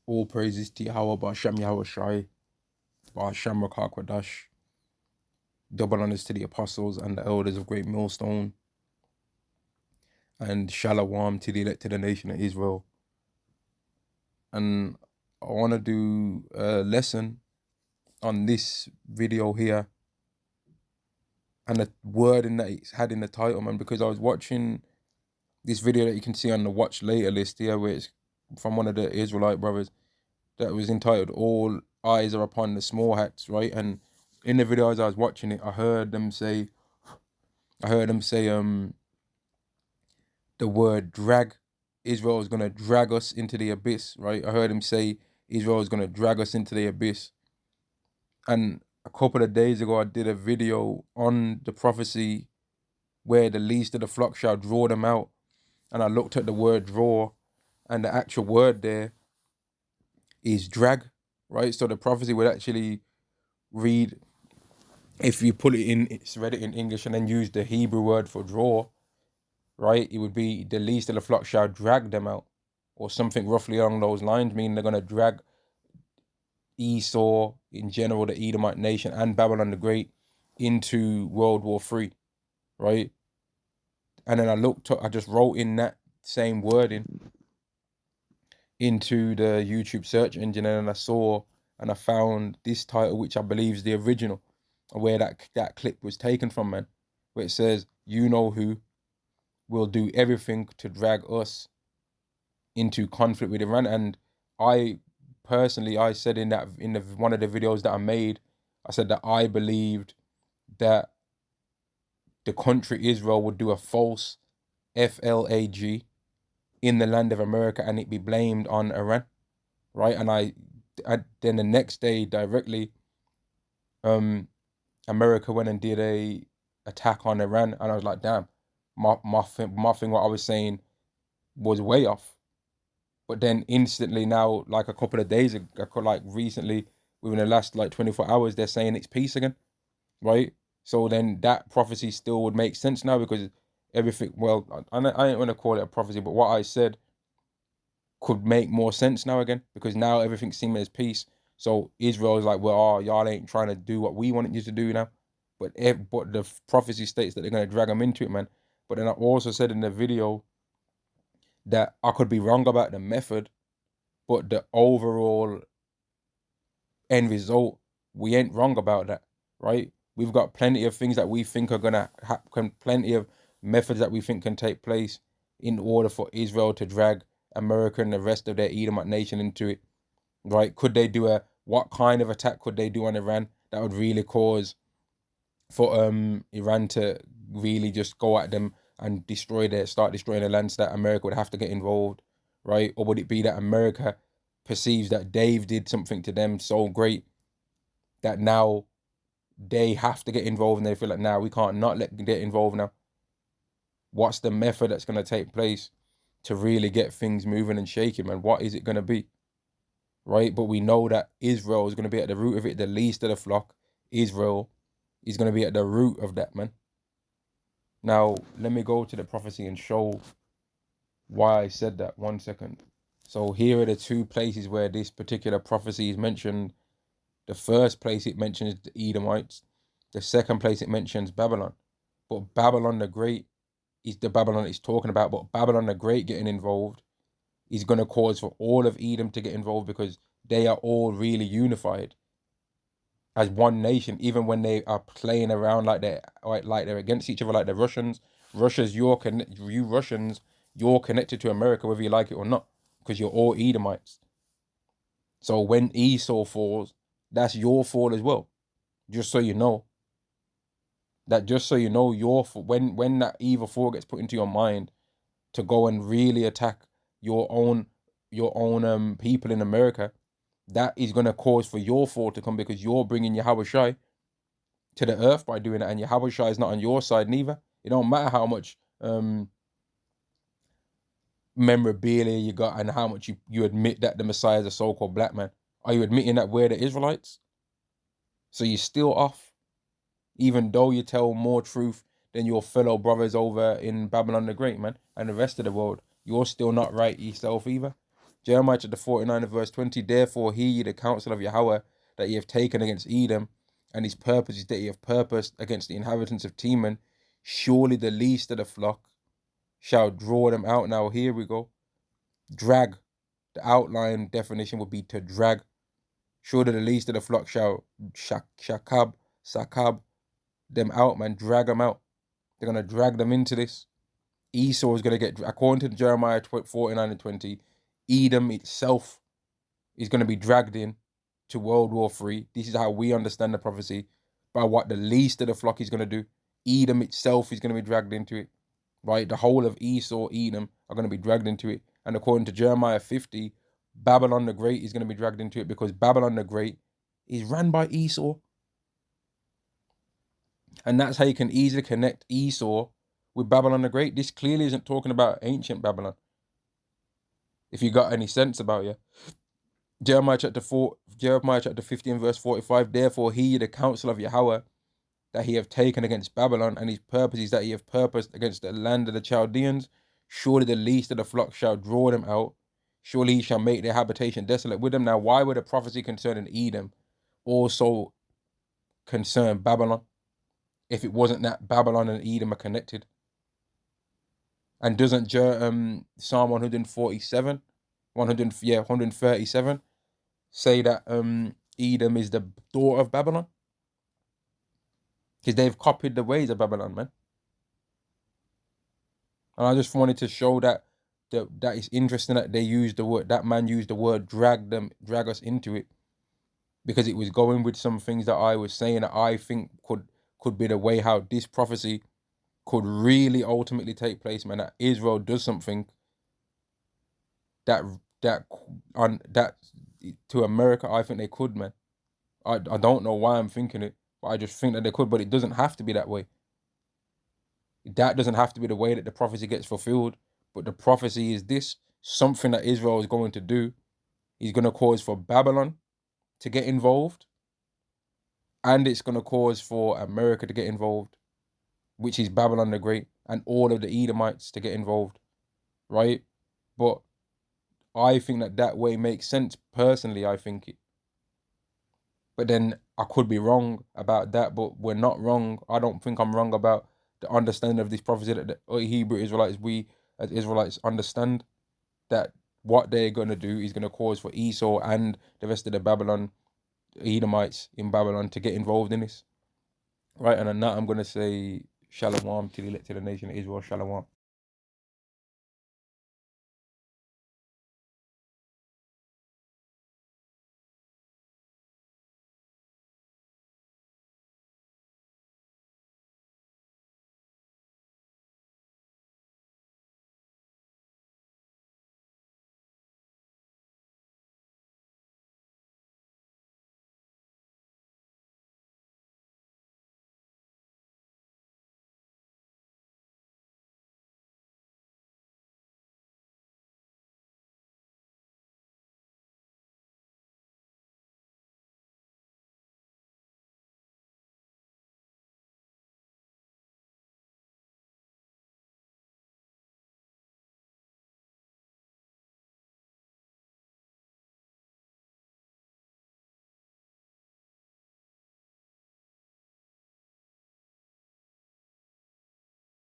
All praises to Yahweh, Ba'ashem Yahweh Shai, Ba'ashem Rakah Kwadash. Double honors to the apostles and the elders of Great Millstone, and Shalom to the elected nation of Israel. And I want to do a lesson on this video here and the wording that it's had in the title, man, because I was watching this video that you can see on the watch later list here, where it's from one of the Israelite brothers, that was entitled "All Eyes Are Upon the Small Hats," right? And in the video as I was watching it, I heard them say the word drag. Israel is gonna drag us into the abyss, right? I heard him say Israel is gonna drag us into the abyss. And a couple of days ago, I did a video on the prophecy where the least of the flock shall draw them out. And I looked at the word draw, and the actual word there is drag, right? So the prophecy would actually read, if you put it in, it's read it in English and then use the Hebrew word for draw, right? It would be the least of the flock shall drag them out, or something roughly along those lines, meaning they're going to drag Esau, in general, the Edomite nation, and Babylon the Great into World War III, right? And then I just wrote in that same wording into the YouTube search engine, and I found this title, which I believe is the original, where that clip was taken from, man, where it says, "You know who will do everything to drag us into conflict with Iran." And I personally, I said in one of the videos that I made, I said that I believed that the country Israel would do a false FLAG in the land of America and it be blamed on Iran, right? And then the next day directly, America went and did a attack on Iran, and I was like, damn, my thing, what I was saying was way off. But then instantly now, like a couple of days ago, like recently, within the last like 24 hours, they're saying it's peace again, right? So then that prophecy still would make sense now, because everything, well, I ain't want to call it a prophecy, but what I said could make more sense now again, because now everything's seeming as peace. So Israel is like, well, oh, y'all ain't trying to do what we wanted you to do now. But the prophecy states that they're going to drag them into it, man. But then I also said in the video that I could be wrong about the method, but the overall end result, we ain't wrong about that, right? We've got plenty of things that we think are gonna happen, plenty of methods that we think can take place in order for Israel to drag America and the rest of their Edomite nation into it, right? Could they do what kind of attack could they do on Iran that would really cause for Iran to really just go at them and start destroying the lands, that America would have to get involved, right? Or would it be that America perceives that Dave did something to them so great that now they have to get involved, and they feel like, now we can't not let get involved now? What's the method that's going to take place to really get things moving and shaking, man? What is it going to be, right? But we know that Israel is going to be at the root of it. The least of the flock, Israel, is going to be at the root of that, man. Now, let me go to the prophecy and show why I said that. 1 second. So here are the two places where this particular prophecy is mentioned. The first place it mentions the Edomites. The second place it mentions Babylon. But Babylon the Great is the Babylon it's talking about. But Babylon the Great getting involved is going to cause for all of Edom to get involved, because they are all really unified as one nation, even when they are playing around like they're against each other, like the Russians. You Russians, you're connected to America whether you like it or not, because you're all Edomites. So when Esau falls, that's your fall as well. Just so you know. When that evil thought gets put into your mind to go and really attack your own people in America, that is going to cause for your fall to come, because you're bringing Yahweh Shai to the earth by doing that, and Yahweh Shai is not on your side neither. It don't matter how much memorabilia you got and how much you admit that the Messiah is a so-called black man. Are you admitting that we're the Israelites? So you're still off, even though you tell more truth than your fellow brothers over in Babylon the Great, man, and the rest of the world. You're still not right yourself either. Jeremiah chapter 49 and verse 20, therefore hear ye the counsel of Yahweh that ye have taken against Edom, and his purposes that ye have purposed against the inhabitants of Teman. Surely the least of the flock shall draw them out. Now here we go. Drag. The outline definition would be to drag. Surely the least of the flock shall sakab them out, man. Drag them out. They're going to drag them into this. Esau is going to get, according to Jeremiah 49 and 20, Edom itself is going to be dragged in to World War III. This is how we understand the prophecy, by what the least of the flock is going to do. Edom itself is going to be dragged into it, right? The whole of Esau, Edom, are going to be dragged into it. And according to Jeremiah 50, Babylon the Great is going to be dragged into it, because Babylon the Great is ran by Esau. And that's how you can easily connect Esau with Babylon the Great. This clearly isn't talking about ancient Babylon, if you got any sense about it. Jeremiah chapter 50 and verse 45, therefore hear the counsel of Yahweh that he have taken against Babylon, and his purposes that he have purposed against the land of the Chaldeans. Surely the least of the flock shall draw them out. Surely he shall make their habitation desolate with them. Now, why would a prophecy concerning Edom also concern Babylon, if it wasn't that Babylon and Edom are connected? And doesn't Psalm 137, 137 say that Edom is the daughter of Babylon? Because they've copied the ways of Babylon, man. And I just wanted to show that it's interesting that they used the word, that man used the word drag us into it, because it was going with some things that I was saying that I think could be the way how this prophecy could really ultimately take place, man. That Israel does something that to America, I think they could, man. I don't know why I'm thinking it, but I just think that they could. But it doesn't have to be that way. That doesn't have to be the way that the prophecy gets fulfilled. But the prophecy is this: something that Israel is going to do is going to cause for Babylon to get involved, and it's going to cause for America to get involved, which is Babylon the Great, and all of the Edomites to get involved, right? But I think that way makes sense. Personally, I think it. But then I could be wrong about that, but we're not wrong. I don't think I'm wrong about the understanding of this prophecy that the Hebrew Israelites, we as Israelites, understand that what they're going to do is going to cause for Esau and the rest of the Babylon, Edomites in Babylon, to get involved in this. Right, and on that, I'm going to say Shalom to the nation of Israel. Shalom.